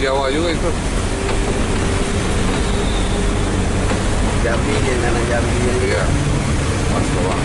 Jawa juga itu. Jambi, yang kanan Jambi. Iya, pas doang.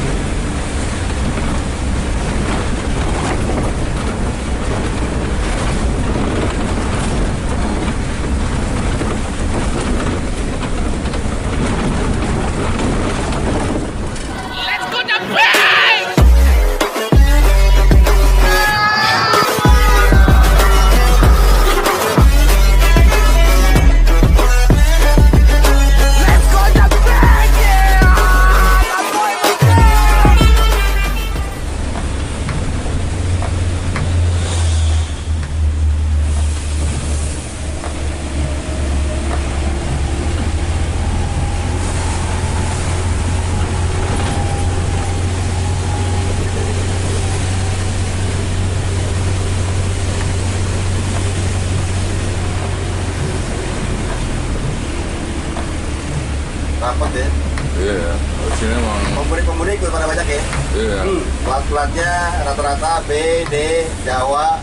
Rapat ya. Iya, di sini emang. Pemudik ikut pada banyak ya. Iya. Plat-platnya rata-rata B, D, Jawa.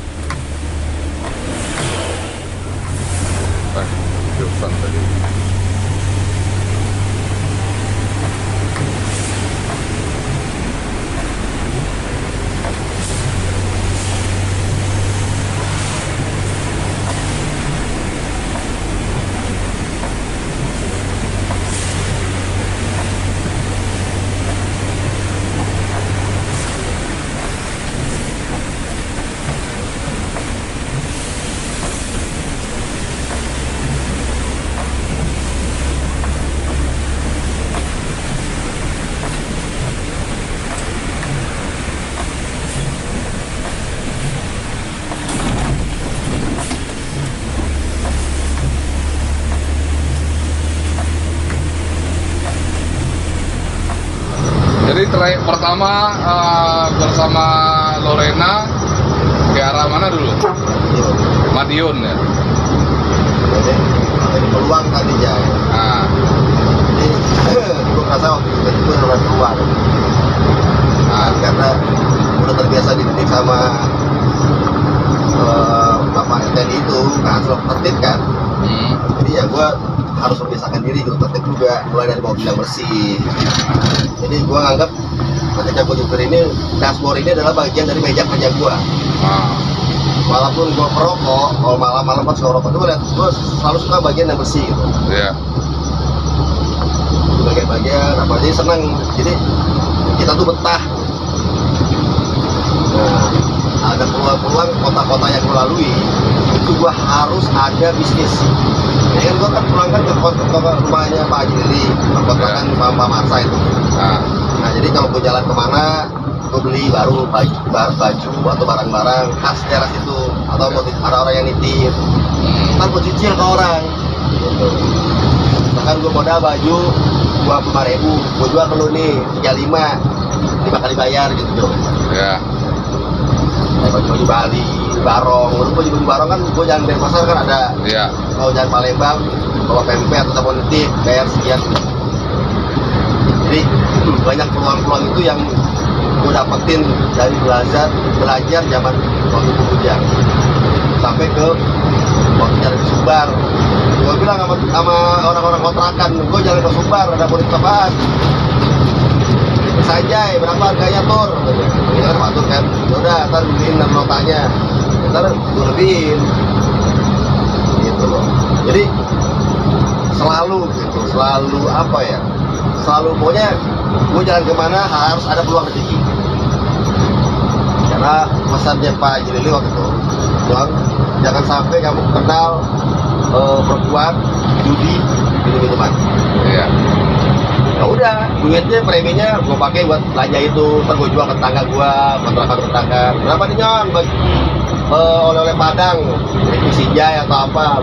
Jurusan tadi. Jadi trayek pertama bersama Lorena ke arah mana dulu? Madiun ya. Jadi ada peluang tadi ya. Nah, Jadi gue merasa waktu itu ada peluang. Karena udah terbiasa dididik sama bapak TNI itu, kan selalu tertib kan. Jadi ya gue harus membiasakan diri gitu, tertib juga, mulai dari bawa bidang bersih. Jadi gue nganggap ketika gue nyupir ini, dashboard ini adalah bagian dari meja kerja gue. Walaupun gue perokok, kalau malam-malam pas gue rokok tuh gue selalu suka bagian yang bersih gitu. iya. Bagian-bagian, apa jadi senang. Jadi kita tuh betah. Nah, ada peluang-peluang kota-kota yang gue lalui, itu gue harus ada bisnis. Ya kan gue kan pulang kan ke rumahnya Pak Haji Lili, kontrakan Pak Marsa itu. Nah jadi kalau gue jalan kemana, gue beli baru baju atau barang-barang khas daerah situ, atau mau ada orang yang nitip, ntar gue cicil ke orang. Gitu. Bahkan gue modal baju 25.000, gue jual ke lu nih 35, 5 kali bayar gitu. Iya. Baju Bali, Barong, baju Barong kan gue jalan dari pasar kan ada. Iya. Kalau jalan Palembang, bawa pempek atau sabun nitip, bayar sekian. Jadi banyak peluang-peluang itu yang gue dapetin dari belajar zaman waktu gue bujang sampai ke waktu jalan ke Sumbar. Gue bilang sama orang-orang kontrakan, gue jalan ke Sumbar, ada bonus apaan? Sanjay, berapa harganya tur? Ini kan Pak Tur kan, yaudah ntar beliin notanya, ntar gue lebihin gitu loh. Jadi selalu gitu, selalu apa ya, selalu pokoknya gue jalan kemana harus ada peluang rezeki. Karena pesannya Pak Haji Lili waktu itu, bilang jangan sampai kamu kenal perempuan, judi, minum-minuman. Iya. Ya udah, duitnya preminya gue pakai buat belanja itu, ntar gue jual ke tetangga gue, kontrakan. Berapa nih Nyon? Oleh-oleh Padang, ini Sinjai atau apa?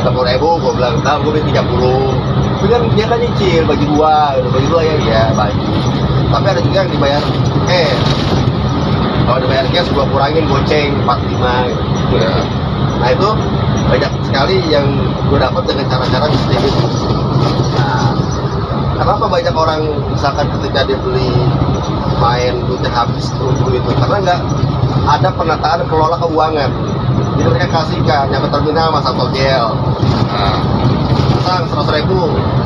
30.000, gue bilang, ntar gue beli 30. Tapi kan dia kan nyicil, bagi dua ya bagi. Tapi ada juga yang dibayar kalau dibayar cash gue kurangin goceng 45 gitu. Iya. Nah itu banyak sekali yang gue dapat dengan cara-cara seperti itu. Nah, kenapa banyak orang misalkan ketika dia beli main duitnya habis dulu itu? Karena nggak ada penataan kelola keuangan. Jadi mereka kasihkan nyampe terminal masa togel. Nah, Pasang 100.000,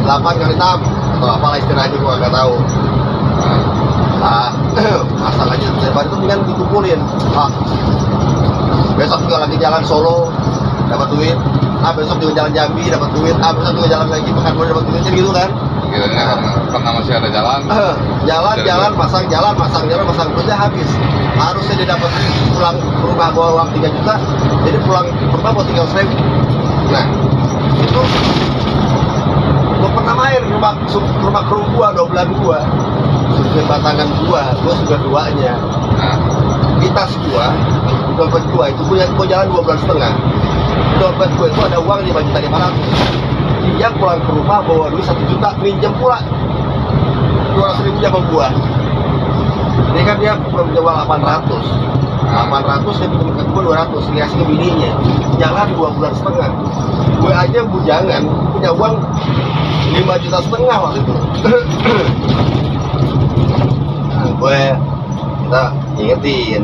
8 kali 6 atau apalah istilahnya gua nggak tahu. nah, Pasang aja daripada itu mendingan dikumpulin. Besok juga lagi jalan Solo dapat duit. Besok juga jalan Jambi dapat duit. Besok juga jalan lagi Pekanbaru dapat duit, gitu kan? kiranya karena masih ada jalan. Jalan masang duitnya habis. Harusnya dia dapat pulang ke rumah bawa uang 3 juta, jadi pulang ke rumah bawa 300.000. Nah, itu gua pernah main rumah kru gua, 2 bulan gua, sudah batangan gua sudah duanya. Nah, Di tas gua, dompet gua itu gua jalan 2 bulan setengah. Dompet gua itu ada uang 5.500.000. Dia pulang ke rumah bawa duit 1 juta, minjem pula 200.000 sama gua. Ini kan dia belum jual 800 dia pinjam ke gua 200, dikasih ke bininya. Jalan 2 bulan setengah. Gue aja bujangan punya uang 5,5 juta waktu itu. Nah, kita ingetin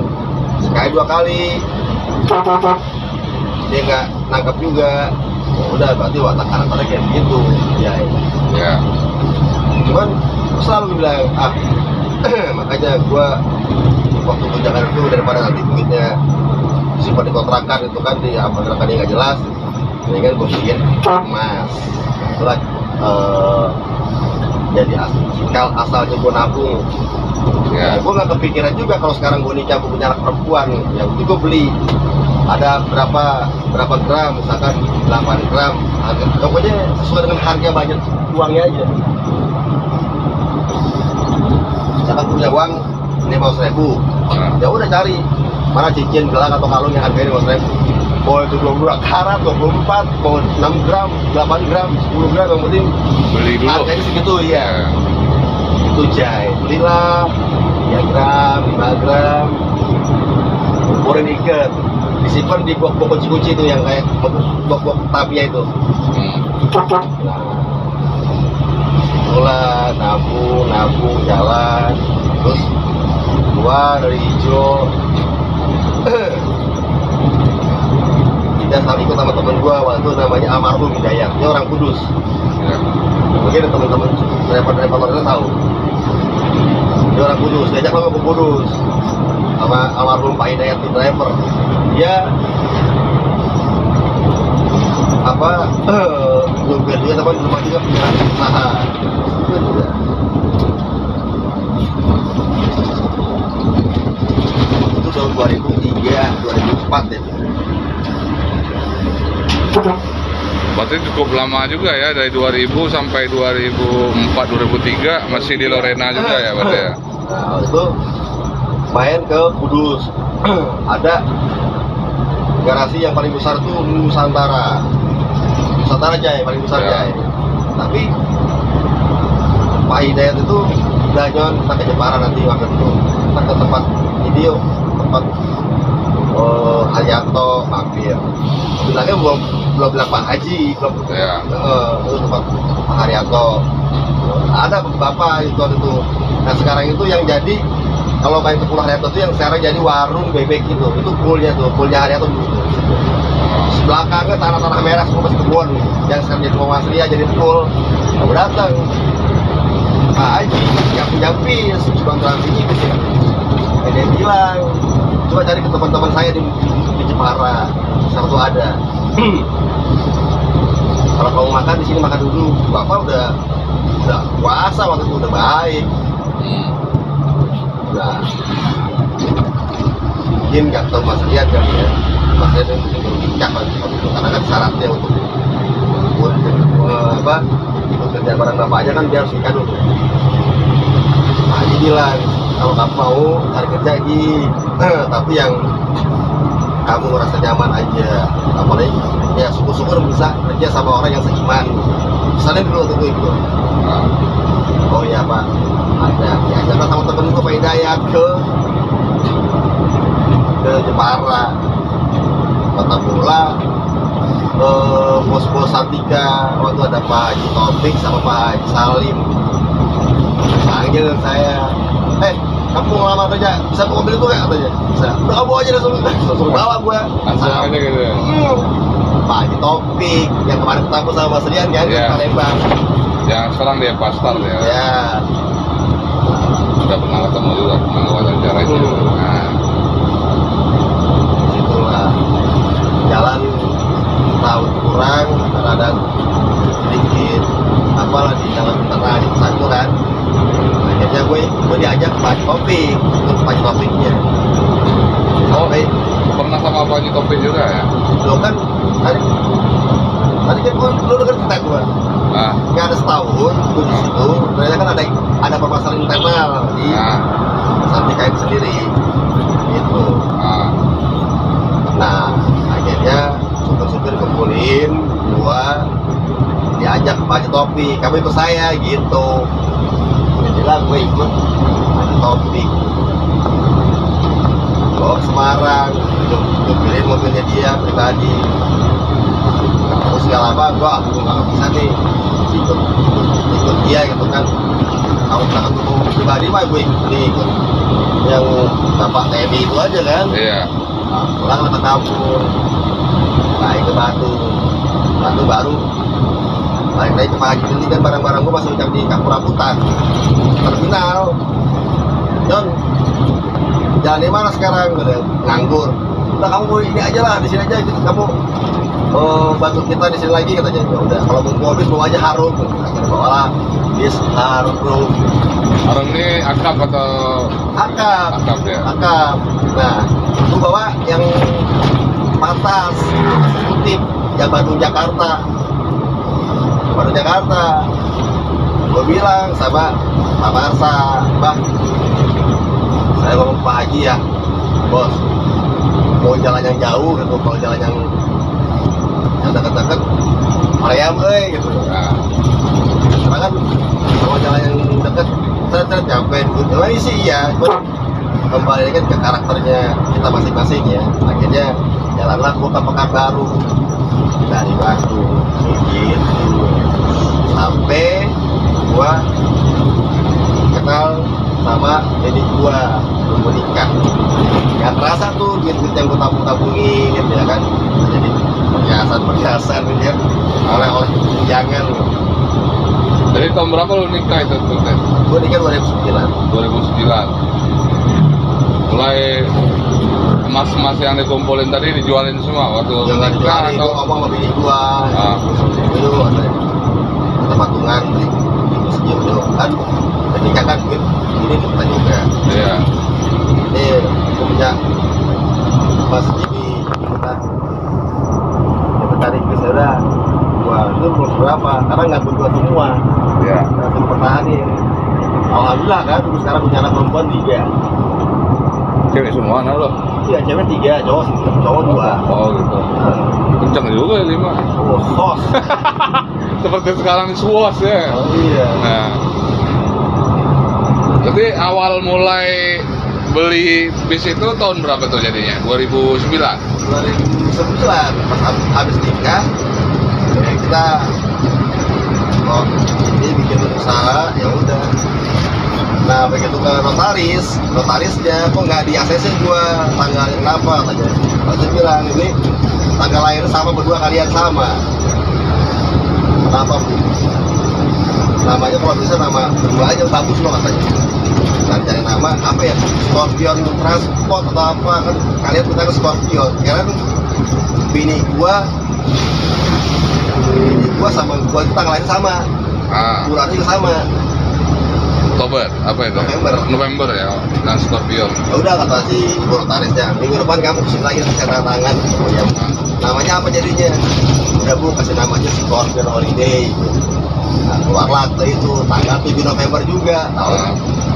sekali 2 kali dia nggak nangkep juga. Udah berarti watak karakternya kayak begitu ya. ya. Cuman selalu bilang makanya gua waktu tunjangan itu daripada nanti duitnya simpan di kontrakan itu kan di kontrakan yang nggak jelas, ini kan gue bikin emas. Itulah jadi asalnya gue nabung. Ya. Gue nggak kepikiran juga kalau sekarang gue nikah, gue punya anak perempuan, ya itu gue beli ada berapa gram, misalkan 8 gram, pokoknya sesuai dengan harga budget uangnya aja. Misalkan punya uang 500.000, ya udah cari mana cincin, gelang atau kalung yang harganya 500.000. Mau itu 22 karat, 24, mau 6 gram, 8 gram, 10 gram, yang penting Beli dulu. harganya segitu ya. Itu jahit, belilah 3 gram, 5 gram, umpurin ikat, disimpan di box-box kunci-kunci itu yang kayak box-box Tamiya itu. Nah, itulah nabung jalan, terus gua dari hijau tidak saling ikut sama temen gua waktu itu namanya almarhum Hidayat, dia orang Kudus. Ya. Mungkin teman-teman driver itu tahu. Dia orang Kudus, diajak sama ke Kudus sama almarhum Pak Hidayat itu driver. Dia juga dia teman rumah juga punya usaha. Itu juga. Itu tahun 2003, 2004 ya. Berarti cukup lama juga ya, dari 2000 sampai 2004 2003 masih di Lorena juga ya berarti ya. Nah, waktu itu main ke Kudus. Ada garasi yang paling besar itu Nusantara Jaya, paling besar Ya. Jaya. Tapi Pak Hidayat itu udah nyon kita ke Jepara nanti waktu itu kita ke tempat video, tempat Haryanto mampir. Bilangnya belum bilang Pak Haji, belum Ya. itu tempat Pak Haryanto. Ada bapak itu waktu itu. Nah sekarang itu yang jadi kalau main ke Pulau Haryanto itu yang sekarang jadi warung bebek itu poolnya Haryanto dulu. Belakangnya tanah-tanah merah semua masih kebun, yang sekarang jadi rumah Mas Ria jadi pool. Aku datang Pak Haji yang punya bis cuma transisi gitu ya. Dia bilang coba cari ke teman-teman saya di Jepara, satu ada. Kalau kamu makan di sini makan dulu. Bapak udah puasa waktu itu, udah baik. Nah, mungkin nggak tahu Mas Rian kali ya. Mas Rian itu nikah waktu itu karena kan syaratnya untuk kerja bareng bapaknya kan dia harus nikah dulu. Nah, dia bilang kalau kamu mau cari kerja lagi, tapi yang kamu merasa nyaman aja, apalagi ya syukur-syukur bisa kerja sama orang yang seiman. Misalnya dulu waktu itu. Oh iya Pak, ada diajarkan sama temen gue Pak Hidayat ke Jepara, kota bola, bos-bos Santika. Waktu ada Pak Haji Taufik sama Pak Haji Salim, panggil saya, kamu mau ngelamar kerja, bisa bawa mobil itu nggak katanya? Bisa. Udah kamu aja suruh bawa gue. Langsung aja gitu ya. Pak Haji Topik yang kemarin ketemu sama Mas Rian kan, Iya. di Palembang. Yang sekarang dia pastor ya. Ya, Udah pernah ketemu juga, pernah wawancara itu. Nah, itulah jalan tahun kurang karena ada sedikit apalah di jalan tengah di satu kan. Akhirnya gue diajak ke Pak Haji Topik, ikut Pak Haji Topiknya. Oh, Sampai pernah sama Pak Haji Topik juga ya? lo kan tadi kan lu denger cerita gue. Nah, Nggak ada setahun gue di situ, ternyata kan ada permasalahan internal di nah, Santika itu sendiri gitu. nah. Nah akhirnya supir-supir kumpulin gua, diajak Pak Haji Topik, kamu ikut saya gitu. Jadilah gue ikut Pak Haji Topik, bawa ke Semarang, pilih mobilnya dia pribadi. Terus segala apa, gue nggak bisa nih ikut dia gitu kan. Kalau kita ketemu pribadi mah gue ikut yang bapak TNI itu aja kan. Iya. Nah, pulang ke kampung, naik ke Batu baru balik lagi ke Pak Haji ini kan barang-barang gue masih ucap di Kampung Rambutan terminal. John, jalan di mana sekarang? Udah nganggur. Udah kamu ini aja lah, di sini aja gitu. Kamu bantu kita di sini lagi katanya. Ya udah, kalau mau habis bawa aja harum. Akhirnya bawalah bis harum. Orang ini akap atau Akap. akap ya? Akap. Nah, lu bawa yang patas, kutip, yang Bandung Jakarta. Gue bilang sama Pak Marsa, Bang, saya mau ke Pak Haji ya, bos. Mau jalan yang jauh gitu, kalau jalan yang deket-deket, Mariam, gitu. Nah, Karena kan kalau jalan yang deket, saya capek dulu. Memang sih iya, cuma kembali kan ke karakternya kita masing-masing ya. Akhirnya jalanlah gua ke Pekanbaru dari Batu, gitu. Sampai gua kenal sama nenek gua belum menikah. Gak terasa tuh duit-duit yang gua tabung-tabungin gitu ya kan. Jadi perhiasan gitu ya. Oleh jangan. jadi tahun berapa lu nikah itu tuh? Teh? Gua nikah 2009. 2009. Mulai emas-emas yang dikumpulin tadi dijualin semua waktu Jangan nikah dicari, atau gua ngomong sama bini gua. Ah. Itu ada patungan di masjid itu kan. Ketika kan duit ini kita juga. iya. Ini gua punya mas ini kita tarik ke saudara. Gua itu belum berapa karena nggak berdua semua. Iya. Langsung pertahanin. Alhamdulillah kan, terus sekarang punya anak perempuan 3. Cewek semua anak lo? Iya, cewek 3, cowok 2. Oh gitu. Kenceng juga ya 5. Oh, sos. Seperti sekarang di Suwas ya. Oh iya. Nah, jadi awal mulai beli bis itu tahun berapa tuh jadinya? 2009? 2009 pas habis nikah ya kita ini bikin usaha ya udah. Nah begitu ke notarisnya kok nggak di ACC gua tanggalnya kenapa katanya. Saya bilang ini tanggal lahir sama berdua kalian sama. Kenapa Bu? Namanya kalau bisa nama berdua aja bagus loh katanya. Cari nama apa ya, Scorpion Transport atau apa kan, kalian punya Scorpion karena bini gua sama gua itu tanggalnya sama, bulannya juga sama. Oktober, apa itu? November ya, dan Scorpion. Ya udah kata si notarisnya, minggu depan kamu kesini lagi tanda tangan. Oh ya, namanya apa jadinya? Udah Bu, kasih namanya Scorpion Holiday. Nah, keluarlah itu tanggal 7 November juga tahun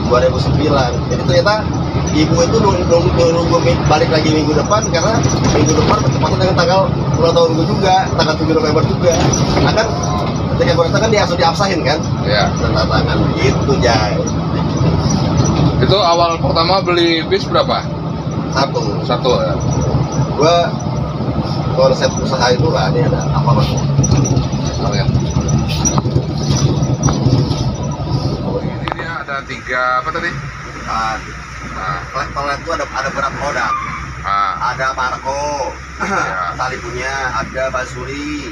2009. Jadi ternyata ibu itu nunggu balik lagi minggu depan karena minggu depan bertepatan dengan tanggal ulang tahun gue juga, tanggal 7 November juga. Nah kan ketika gue datang kan dia langsung diabsahin kan? Iya. Tanda tangan gitu Jai. Itu awal pertama beli bis berapa? Satu ya. Gue konsep usaha itu lah, ini ada apa mas? Lihat. Oh, ini dia ada 3 apa tadi? Toilet itu ada beberapa produk. Ada Marco, Ya. tali punya, ada Basuri,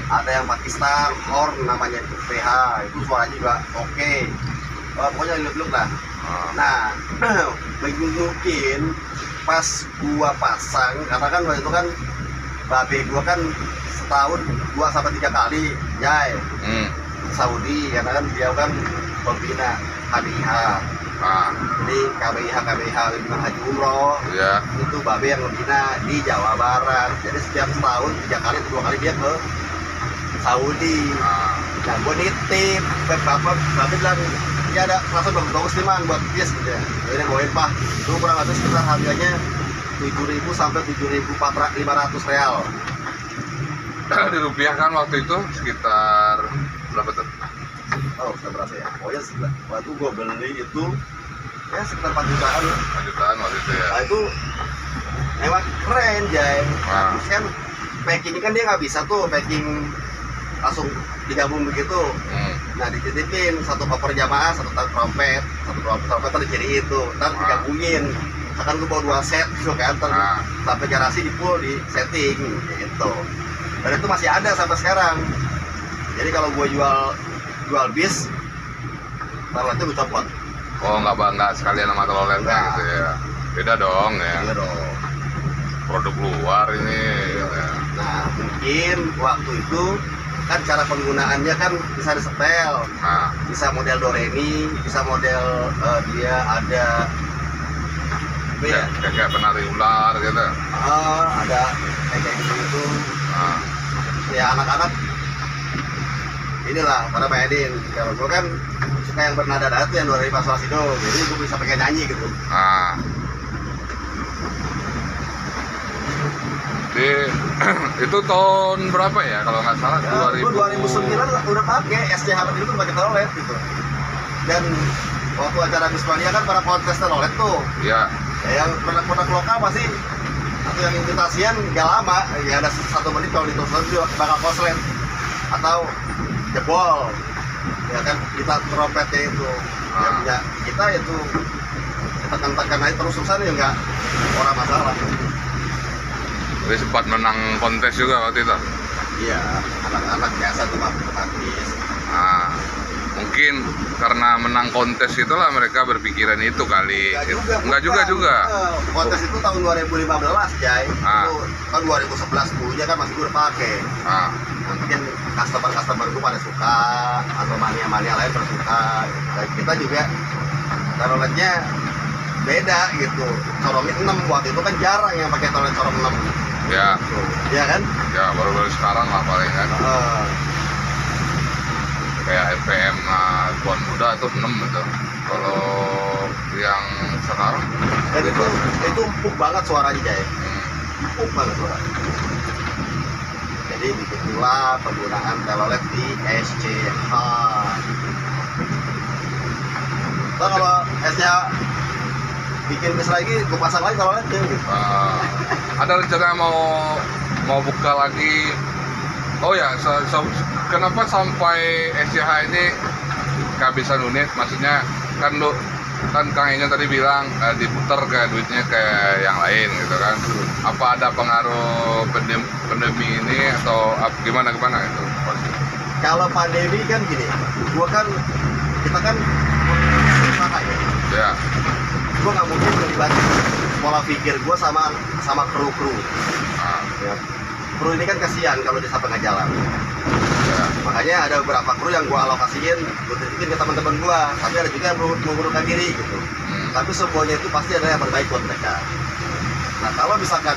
ada yang Pakistan, Horn namanya itu PH, itu suaranya juga oke. Pokoknya luluk lah. Nah, mungkin pas gua pasang, karena kan waktu itu kan babe gua kan setahun 2 sampai 3 kali jai ke Saudi, karena kan dia kan pembina KBIH. Jadi KBIH Bimbingan Haji Umroh, Ya. itu babe yang membina di Jawa Barat. Jadi setiap tahun 3 kali atau 2 kali dia ke Saudi. Nah, gue nitip, babe bilang, ini ada rasa bagus nih man buat bis gitu ya. Jadi bawain pak, itu kurang lebih sekitar harganya 7.000 sampai 7.500 real. Dirupiahkan waktu itu sekitar berapa tuh? Oh, sudah berapa ya? Pokoknya waktu gue beli itu ya sekitar 4 jutaan. 4 jutaan waktu itu ya. Nah itu emang keren Jay. Ah. Terus kan packing kan dia nggak bisa tuh packing langsung digabung begitu. Nah dititipin satu koper jamaah, satu trompet ntar dijadiin itu, ntar digabungin. Misalkan gue bawa 2 set gitu kan, ntar sampai garasi di full di setting gitu. Dan itu masih ada sampai sekarang. Jadi kalau gue jual bis, toiletnya gue copot. Oh, nggak sekalian sama toiletnya Enggak. gitu ya. Beda dong ya. Iya dong. Produk luar ini. Ya. Nah mungkin waktu itu kan cara penggunaannya kan bisa disetel, bisa model do re mi, bisa model dia ada apa ya? Kayak penari ular gitu. Ada kayak gitu. Ya anak-anak inilah pada mainin. Kalau gue kan suka yang bernada-nada tuh yang do re mi fa sol la si do, jadi gue bisa pakai nyanyi gitu. Di itu tahun berapa ya kalau nggak salah? Ya, 2009 udah pakai SCH itu pakai toilet gitu. Dan waktu acara Bismania kan para kontestan toilet tuh. Iya. Ya, yang produk-produk lokal pasti atau yang imitasian nggak lama, ya ada 1 menit kalau ditutup juga bakal koslet atau jebol. Ya kan kita trompetnya itu, ya punya kita itu tekan-tekan aja terus-terusan ya nggak orang masalah. Jadi sempat menang kontes juga waktu itu. Iya, anak-anak biasa tuh praktis. Mungkin karena menang kontes itulah mereka berpikiran itu kali. Enggak juga. Kontes itu tahun 2015, Jay. Itu tahun 2011 dulunya kan masih gue udah pakai. Nah, mungkin customer gue pada suka atau mania-mania lain pada suka. Dan kita juga toiletnya beda gitu. Corongin 6 waktu itu kan jarang yang pakai toilet corong 6. Ya. Iya kan? Ya baru-baru sekarang lah paling kan. Kayak RPM Tuan Muda itu 6 gitu. Kalau yang sekarang dan itu empuk banget suaranya Jay. Empuk banget suaranya. Jadi begitulah penggunaan telolet di SCH. Ntar kalau SCH bikin bis lagi, gue pasang lagi teloletnya gitu. Ada rencana mau buka lagi. Oh ya, kenapa sampai SCH ini kehabisan unit? Maksudnya kan Kang Enyo tadi bilang diputar kayak duitnya kayak yang lain gitu kan. Apa ada pengaruh pandemi ini atau gimana itu? Kalau pandemi kan gini, kita kan usaha ya. Ya. Gue nggak mungkin melibatkan pola pikir gue sama kru. Ya. Kru ini kan kasihan kalau dia sampai nggak jalan. Ya. Makanya ada beberapa kru yang gue alokasiin, gue titipin ke teman-teman gue. Tapi ada juga yang mengurungkan diri gitu. Tapi semuanya itu pasti ada yang terbaik buat mereka. Nah kalau misalkan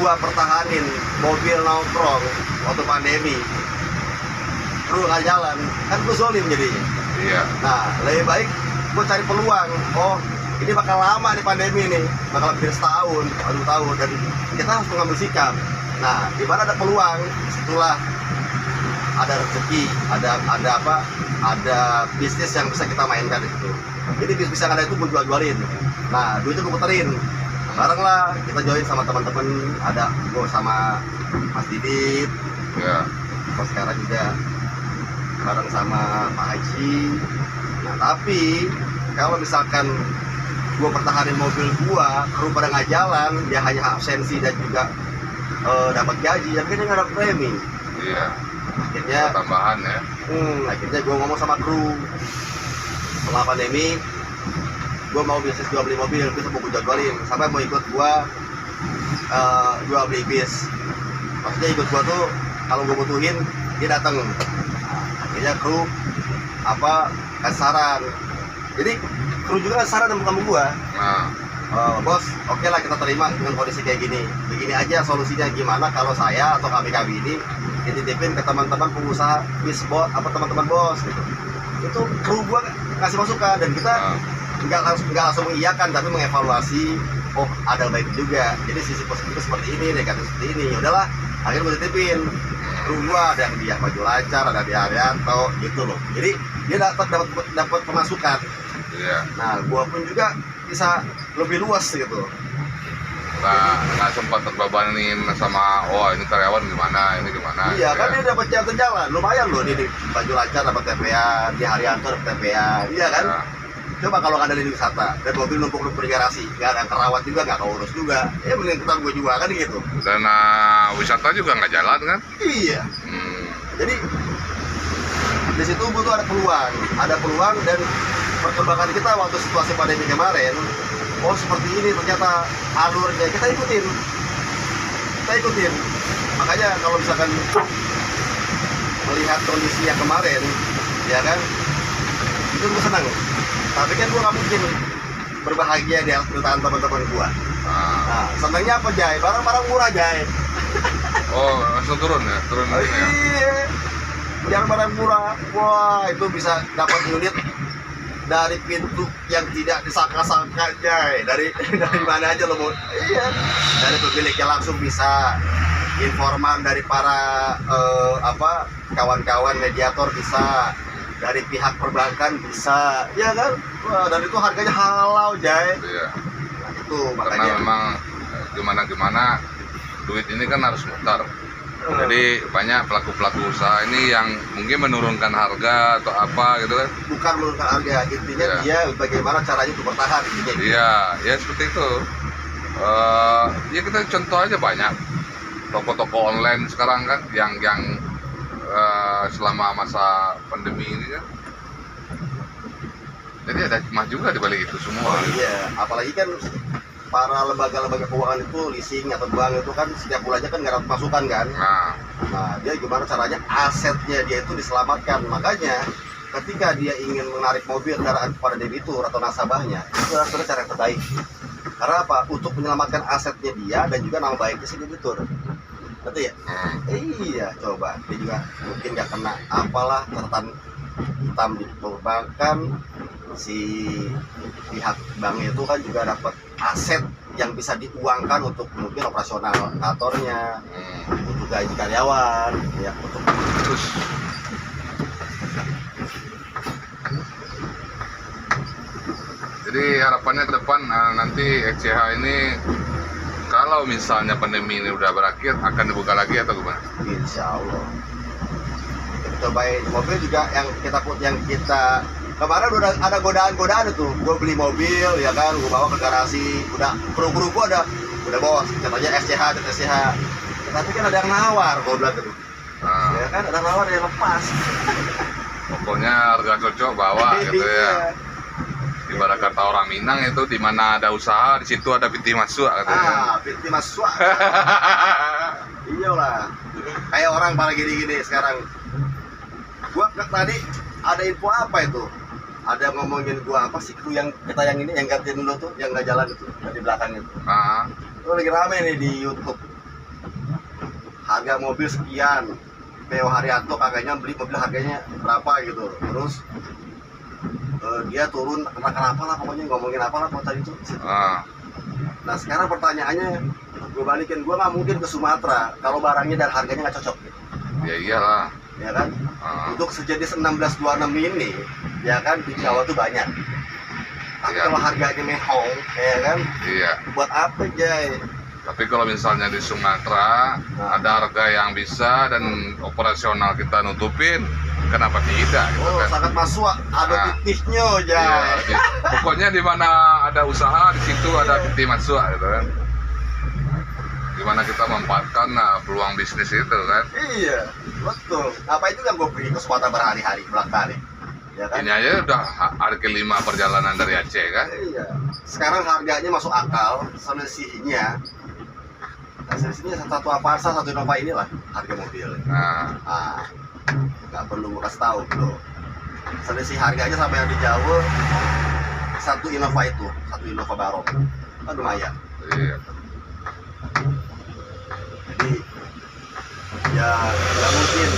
gue pertahanin mobil nongkrong waktu pandemi, kru nggak jalan, kan gue zolim jadinya. Iya. Nah lebih baik gue cari peluang. Oh ini bakal lama nih pandemi nih, bakal lebih dari setahun, 2 tahun, dan kita harus mengambil sikap. Nah, di mana ada peluang, disitulah ada rezeki, ada bisnis yang bisa kita mainkan di situ. Jadi bisnis yang ada itu gue jualin. Nah, duitnya gue puterin. Bareng lah, kita join sama teman-teman, ada gue sama Mas Didit. Ya. Terus sekarang juga bareng sama Pak Haji. Nah, tapi kalau misalkan gua pertahanin mobil gua, kru pada nggak jalan, dia hanya absensi dan juga dapat gaji, akhirnya nggak dapat premi. Iya. Akhirnya Tambahan ya. akhirnya gua ngomong sama kru, setelah pandemi gua mau bisnis jual beli mobil, bisa mau gua jadwalin, sampai mau ikut gua jual beli bis. Maksudnya ikut gua tuh kalau gua butuhin dia datang. Akhirnya kru kasih saran. Jadi kru juga kasih saran sama gua. Nah, Bos, oke lah kita terima dengan kondisi kayak gini. Begini aja solusinya, gimana kalau saya atau kami ini dititipin ke teman-teman pengusaha bis bos, teman-teman bos gitu. Itu kru gua kasih masukan dan kita nggak langsung mengiyakan, tapi mengevaluasi. Oh, ada baik juga. Jadi sisi positifnya seperti ini, negatif seperti ini. Ya udahlah, akhirnya gua titipin. Kru gua ada yang dia maju lancar, ada di Haryanto gitu loh. Jadi dia dapat pemasukan. iya. Nah, gua pun juga bisa lebih luas gitu. Nggak sempat terbebanin sama, ini karyawan gimana, ini gimana. Iya, gitu kan ya. dia dapat jalan, lumayan loh. Dia di Baju Lancar dapat TPA, di Haryanto dapat TPA. Iya kan? Ya. Coba kalau nggak ada lini wisata dan mobil numpuk-numpuk di garasi, nggak ada yang terawat juga, nggak keurus juga. Ya mending kita gue juga kan gitu. Dan wisata juga nggak jalan kan. Iya. Hmm. Jadi di situ butuh ada peluang dan perkembangan kita waktu situasi pandemi kemarin. Oh seperti ini ternyata alurnya, kita ikutin. Makanya kalau misalkan melihat kondisi yang kemarin, ya kan, itu gue senang. Tapi kan gue nggak mungkin berbahagia di atas penderitaan teman-teman gue. Nah, senangnya apa, Jay? Barang-barang murah, Jay. Oh, langsung turun ya? Turun Oh, ini ya? iya. Yang barang murah, wah itu bisa dapat unit dari pintu yang tidak disangka-sangka, Jay. Dari mana aja lo mau? Iya. Dari pemiliknya langsung bisa. Informan dari para kawan-kawan mediator bisa. Dari pihak perbankan bisa, ya kan? Wah, dan itu harganya halal, Jay. Iya. Nah, itu Karena makanya. memang gimana duit ini kan harus mutar. Jadi banyak pelaku-pelaku usaha ini yang mungkin menurunkan harga atau apa gitu kan. Bukan menurunkan harga, intinya Iya. dia bagaimana caranya untuk bertahan intinya. Iya, ya seperti itu. Ya kita contoh aja banyak toko-toko online sekarang kan yang selama masa pandemi ini kan. Jadi ada hikmah juga di balik itu semua. Oh iya, apalagi kan para lembaga-lembaga keuangan itu leasing atau bank itu kan setiap bulannya kan nggak dapat masukan kan. Nah, dia gimana caranya asetnya dia itu diselamatkan. Makanya ketika dia ingin menarik mobil kendaraan kepada debitur atau nasabahnya, itu harus ada cara yang terbaik. Karena apa? Untuk menyelamatkan asetnya dia dan juga nama baiknya si debitur. Betul ya? Iya, coba dia juga mungkin nggak kena apalah catatan hitam di perbankan. Si pihak bank itu kan juga dapat aset yang bisa diuangkan untuk mungkin operasional kantornya, untuk gaji karyawan, ya untuk Terus jadi harapannya ke depan nanti XCH ini kalau misalnya pandemi ini udah berakhir akan dibuka lagi atau gimana? insya Allah. Kita cobain mobil juga yang kita kemarin udah ada godaan itu. Gue beli mobil ya kan, gue bawa ke garasi, udah kru-kru gue udah bos, katanya SCH dan SCH. Tapi kan ada yang nawar, gue bilang gitu. Ya kan ada nawar yang lepas. Pokoknya harga cocok bawa gitu ya. Ibarat kata orang Minang itu di mana ada usaha di situ ada pintu masuk katanya. Pintu masuk. Iyalah. Kayak orang pada gini-gini sekarang. Gua tadi ada info apa itu? Ada ngomongin gua apa sih kru yang kita yang ini yang gantiin dulu tuh, yang nggak jalan itu di belakang itu. Itu lagi rame nih di YouTube. Harga mobil sekian. PO Haryanto kakaknya beli mobil harganya berapa gitu. Terus dia turun kenapa lah pokoknya ngomongin apa lah tadi itu. Nah sekarang pertanyaannya gue balikin, gue nggak mungkin ke Sumatera kalau barangnya dan harganya nggak cocok gitu. Ya iyalah. Ya kan untuk sejenis 1626 ini ya kan di Jawa tuh banyak, tapi iya. kalau harganya mehong ya kan Iya. buat apa, Jay? Tapi kalau misalnya di Sumatera ada harga yang bisa dan operasional kita nutupin, kenapa tidak gitu Oh, kan. sangat masuk, ada Nah. titiknya aja. Iya, pokoknya di mana ada usaha di situ ada titik masuk gitu kan. Gimana kita memanfaatkan peluang bisnis itu kan. Iya, betul. Apa itu yang gue pergi ke Sumatera berhari-hari bolak-balik, ya kan? Ini aja udah hari kelima perjalanan dari Aceh kan. Iya. Sekarang harganya masuk akal, selisihnya. Nah, selisihnya satu Avanza, satu Innova inilah harga mobil. Nah, Ah, nggak perlu gue kasih tahu bro. Selisih harganya sama yang di Jawa, satu Innova Barok, kan lumayan. iya. Jadi ya nggak mungkin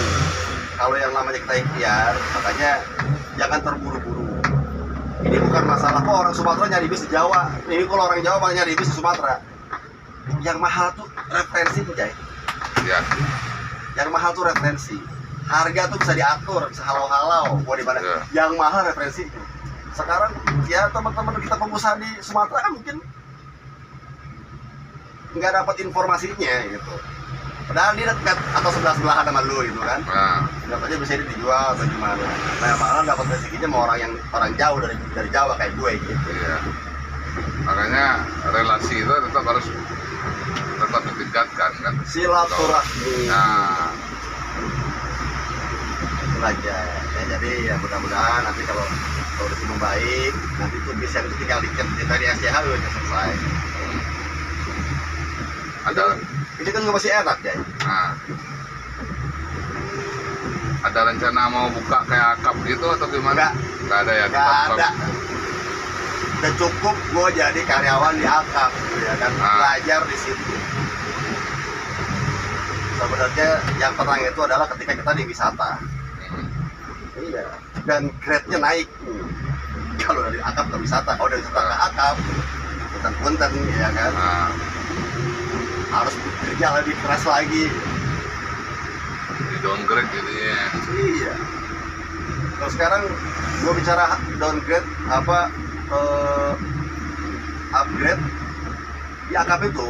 kalau yang namanya kita ikhtiar, makanya jangan terburu-buru. Ini bukan masalah kok orang Sumatera nyari bis di Jawa. Ini kalau orang Jawa malah nyari bis di Sumatera. Yang mahal tuh referensi, Jay. Ya, Yang mahal tuh referensi. Harga tuh bisa diatur, bisa halau-halau mau di mana. Iya. Yang mahal referensi. Sekarang ya teman-teman kita pengusaha di Sumatera kan mungkin nggak dapat informasinya gitu. Padahal dia dekat atau sebelah-sebelahan sama lu gitu kan. nah, Dapatnya bisa dijual atau gimana. Nah, malah dapat rezekinya sama orang jauh dari Jawa kayak gue gitu. iya. Makanya relasi itu tetap ditingkatkan kan. Silaturahmi. Nah, Itu aja. Ya, jadi ya mudah-mudahan nanti kalau udah membaik, nanti tuh bisa itu tinggal dikit dari SCH udah selesai. ada Ini kan juga masih enak ya. nah, ada rencana mau buka kayak akap gitu atau gimana? Nggak ada ya. Nggak tetap- ada. Udah cukup gue jadi karyawan di akap, ya kan, belajar di situ. Sebenarnya yang tenang itu adalah ketika kita di wisata. Hmm, Iya. Dan grade-nya naik. Kalau dari akap ke wisata, kalau dari wisata ke akap, punten-punten, ya kan, nah, harus bekerja lebih keras lagi. di downgrade jadinya. Iya. Kalau sekarang gue bicara downgrade upgrade di akap itu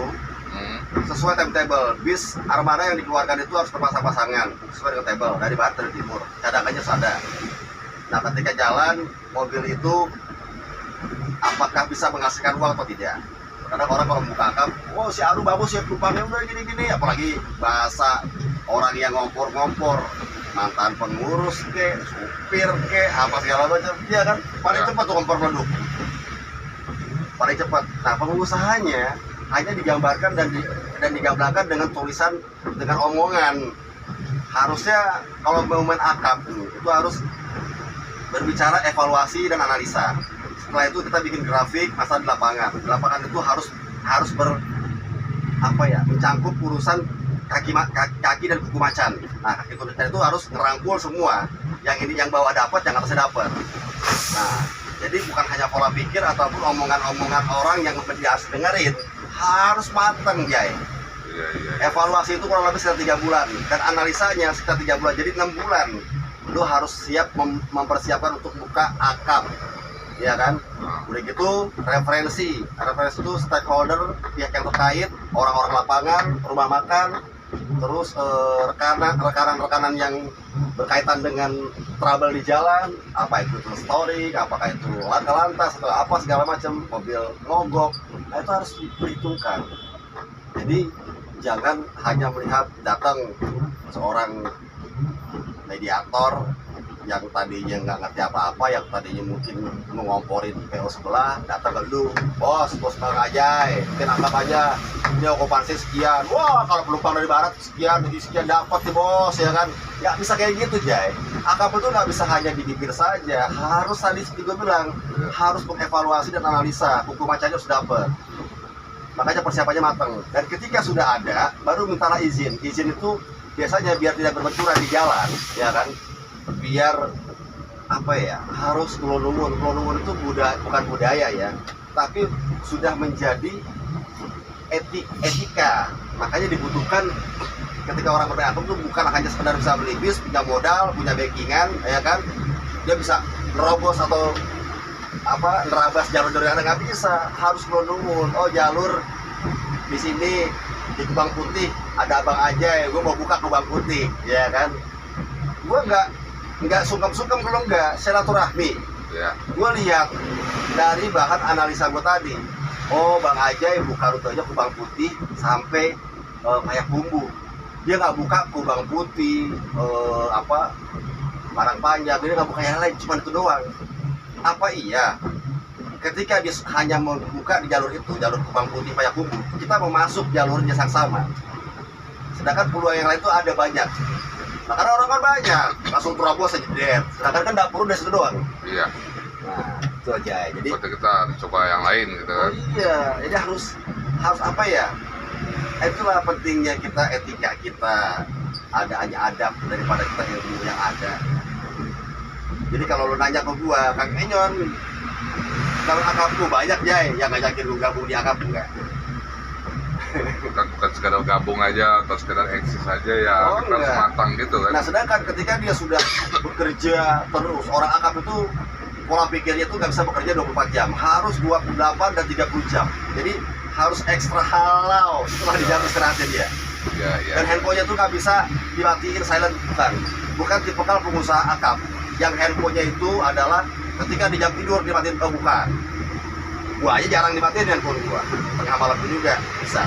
Hmm, sesuai timetable. Bis armada yang dikeluarkan itu harus berpasang-pasangan sesuai dengan table dari barat dari timur. Cadangannya ada. Nah, ketika jalan mobil itu apakah bisa menghasilkan uang atau tidak? Karena orang kalau membuka akap, wow si Aru bagus ya penumpangnya udah gini-gini, apalagi bahasa orang yang ngompor-ngompor, mantan pengurus ke, supir ke, apa segala macam, dia kan paling Ya. cepat tuh ngompor produk, paling cepat. Nah, pengusahanya hanya digambarkan dan digambarkan dengan tulisan, dengan omongan. Harusnya kalau mau main akap itu harus berbicara evaluasi dan analisa. Setelah itu kita bikin grafik masalah di lapangan. Di lapangan itu harus mencangkup urusan kaki dan kuku macan. Nah, kaki kuku macan itu harus ngerangkul semua. Yang ini yang bawah dapat, yang atasnya dapat. Nah, jadi bukan hanya pola pikir ataupun omongan-omongan orang yang dia harus dengerin. Harus matang, Jay. iya, iya. Evaluasi itu kurang lebih sekitar 3 bulan dan analisanya sekitar 3 bulan, jadi 6 bulan lu harus siap mempersiapkan untuk buka akap, ya kan. Nah, Udah gitu referensi itu stakeholder, pihak yang terkait, orang-orang lapangan, rumah makan, terus rekanan yang berkaitan dengan trouble di jalan, apa itu true story, apakah itu lantas atau apa segala macam, mobil mogok. Nah, itu harus diperhitungkan. Jadi jangan hanya melihat datang seorang mediator yang tadinya nggak ngerti apa-apa, yang tadinya mungkin mengomporin PO sebelah, datang ke lu, bos bang aja, mungkin anggap aja ini okupansi sekian, wah kalau penumpang dari barat sekian dapat nih bos, ya kan. Nggak bisa kayak gitu, Jay. Akap itu nggak bisa hanya di bibir saja, harus tadi seperti gue bilang, harus mengevaluasi dan analisa, hukum acaranya harus dapat. Makanya persiapannya matang. Dan ketika sudah ada, baru mintalah izin. Izin itu biasanya biar tidak berbenturan di jalan, ya kan. Biar harus kulonungun itu bukan budaya ya, tapi sudah menjadi etika. Makanya dibutuhkan ketika orang bermain akap itu bukan hanya sekedar bisa beli bis, punya modal, punya backingan, ya kan. Dia bisa nerobos atau nerabas jalur dari mana, nggak bisa, harus kulonungun. Oh, jalur di sini di Kubang Putih ada abang aja ya, gue mau buka Kubang Putih, ya kan. Gue nggak nggak sungkem-sungkem kalau nggak silaturahmi. Ya. Gue lihat dari bahan analisa gue tadi, oh Bang Ajay buka rutenya Kubang Putih sampai kayak bumbu. Dia nggak buka Kubang Putih, Parang Panjang, dia nggak buka yang lain, cuma itu doang. Apa iya? Ketika dia hanya membuka di jalur itu, jalur Kubang Putih Payakumbuh, kita mau masuk jalurnya sama. Sedangkan peluang yang lain itu ada banyak. Nah, karena orang kan banyak, langsung terobos aja jeder. Sedangkan kan dapur udah situ doang. Iya. Nah, itu aja. Jadi Berarti kita harus coba yang lain gitu kan. iya, jadi harus apa ya? Itulah pentingnya kita, etika kita, ada hanya adab daripada kita ilmu yang ada. Jadi kalau lu nanya ke gua, Kang Enyon, kalau akapku banyak Jay, yang ngajakin lu gabung di akap enggak? Bukan sekedar gabung aja atau sekedar eksis aja ya, Oh, kita harus enggak. matang gitu kan. Nah sedangkan ketika dia sudah bekerja terus, orang akap itu pola pikirnya itu nggak bisa bekerja 24 jam, harus 28 dan 30 jam. Jadi harus ekstra halau setelah di jam istirahatnya dia. Iya, iya. Dan handphonenya tuh nggak bisa dimatiin silent, bukan tipikal pengusaha akap yang handphonenya itu adalah ketika di jam tidur dimatiin, bukan. Gua aja jarang dimatiin handphone gua, tengah malam itu juga bisa,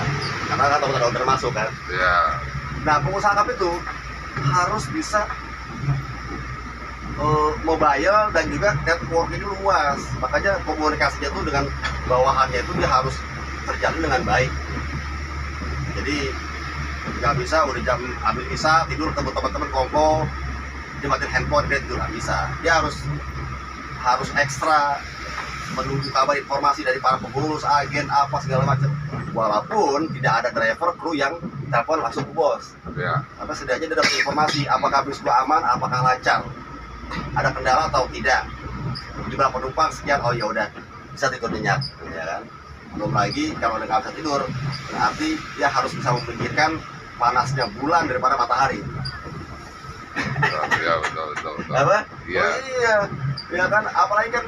karena kan takut termasuk kan. Iya. Nah pengusaha akap itu harus bisa mobile dan juga networknya itu luas, makanya komunikasinya tuh dengan bawahannya itu dia harus terjalin dengan baik. Jadi nggak bisa udah jam ambil isa tidur ketemu teman-teman kongko dimatiin handphone dia tidur, nggak bisa. Dia harus ekstra menunggu kabar informasi dari para pengurus, agen apa segala macam, walaupun tidak ada driver kru yang telepon langsung ke bos. Iya. Apa setidaknya dia dapat informasi apakah bis gua aman, apakah lancar, ada kendala atau tidak, jumlah penumpang sekian, oh ya udah bisa tidur nyenyak, ya kan. Belum lagi kalau dia nggak bisa tidur, berarti dia harus bisa memikirkan panasnya bulan daripada matahari. Iya, betul. Apa? Iya. Oh, iya, ya kan. Apalagi kan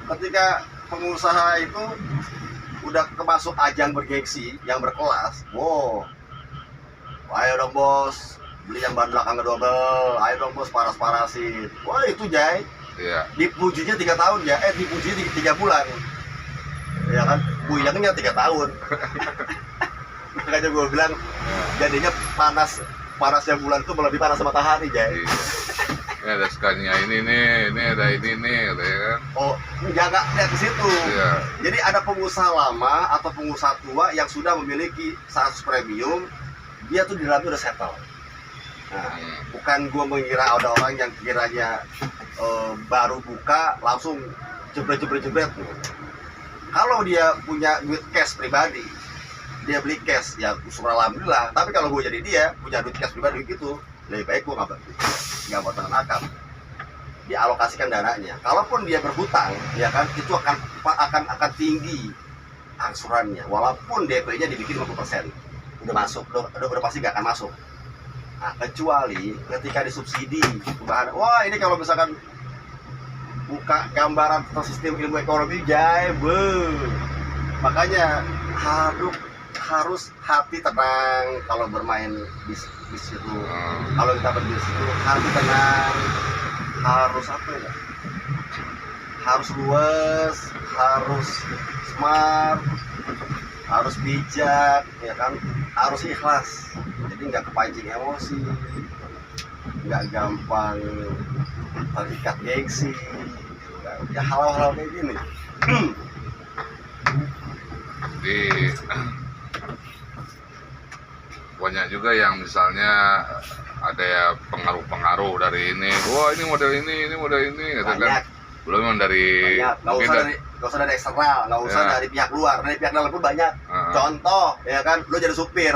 ketika pengusaha itu udah kemasuk ajang bergengsi yang berkelas, wow, ayo dong bos, beli yang ban belakang double, ayo dong bos paras-parasin. Wah itu Jay, Iya. dipujinya 3 tahun ya, dipujinya 3 bulan, ya kan, buyangnya 3 tahun. Makanya gue bilang jadinya panasnya bulan itu lebih panas matahari Jay. Iya. Ini ada Scania ini nih, ini ada ini nih, gitu ya kan. Oh, jangan lihat ke situ. Iya. Jadi ada pengusaha lama atau pengusaha tua yang sudah memiliki 100 premium, dia tuh di dalamnya udah settle. Nah, bukan gue mengira ada orang yang kiranya baru buka langsung jebret. Kalau dia punya duit cash pribadi, dia beli cash, ya syukur alhamdulillah. Tapi kalau gue jadi dia punya duit cash pribadi gitu, lebih baik gue nggak buat tangan akap, dialokasikan dananya. Kalaupun dia berhutang, ya kan, itu akan tinggi angsurannya, walaupun DP-nya dibikin 50%, udah masuk, udah pasti nggak akan masuk. Nah, kecuali ketika disubsidi bahan. Wah, ini kalau misalkan buka gambaran tentang sistem ilmu ekonomi Jay, makanya harus hati tenang kalau bermain bis itu. Kalau kita berbis itu hati tenang, harus apa ya? Harus luas, harus smart, harus bijak, ya kan? Harus ikhlas. Jadi nggak kepancing emosi, nggak gampang terikat gengsi, ya hal-hal kayak gini. Jadi banyak juga yang misalnya ada ya pengaruh-pengaruh dari ini, wah ini model ini gitu kan. Banyak. Belum yang dari Banyak, nggak usah dari eksternal, nggak usah Ya. dari pihak luar, dari pihak dalam pun banyak. Contoh, ya kan, lu jadi supir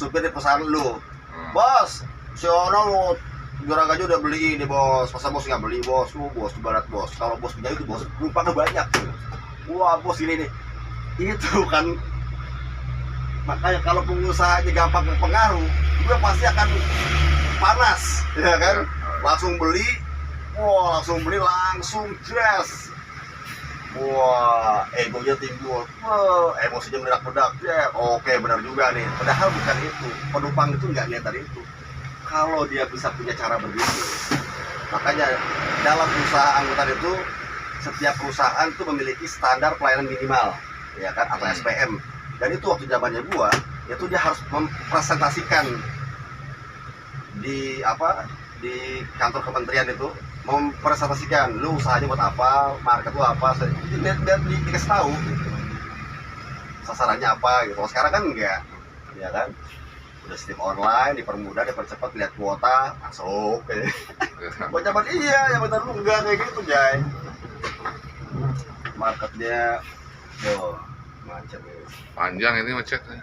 di perusahaan lu, bos, si Ono lu juara gaji udah beli ini bos, masa bos nggak beli bos, bos ibarat bos, kalau bos punya itu bos, penumpangnya banyak, wah bos ini nih, itu kan. Makanya kalau pengusahanya gampang terpengaruh, dia pasti akan panas, ya kan, langsung beli langsung jas. Wah, egonya timbul, emosinya meledak-ledak, ya oke benar juga nih. Padahal bukan itu, penumpang itu nggak lihat dari itu. Kalau dia bisa punya cara berbisnis, Makanya dalam usaha angkutan itu setiap perusahaan itu memiliki standar pelayanan minimal, ya kan, atau SPM. Dan itu waktu zamannya gua, itu dia harus mempresentasikan di di kantor kementerian itu, mempresentasikan lu usahanya buat apa, market lu apa, biar dikasih tahu sasarannya apa gitu. Kalau sekarang kan enggak, ya kan, udah sistem online, dipermudah, dipercepat, lihat kuota masuk. Buat zaman iya, yang benar lu enggak kayak gitu, Jay. Marketnya macam Panjang ini macetnya.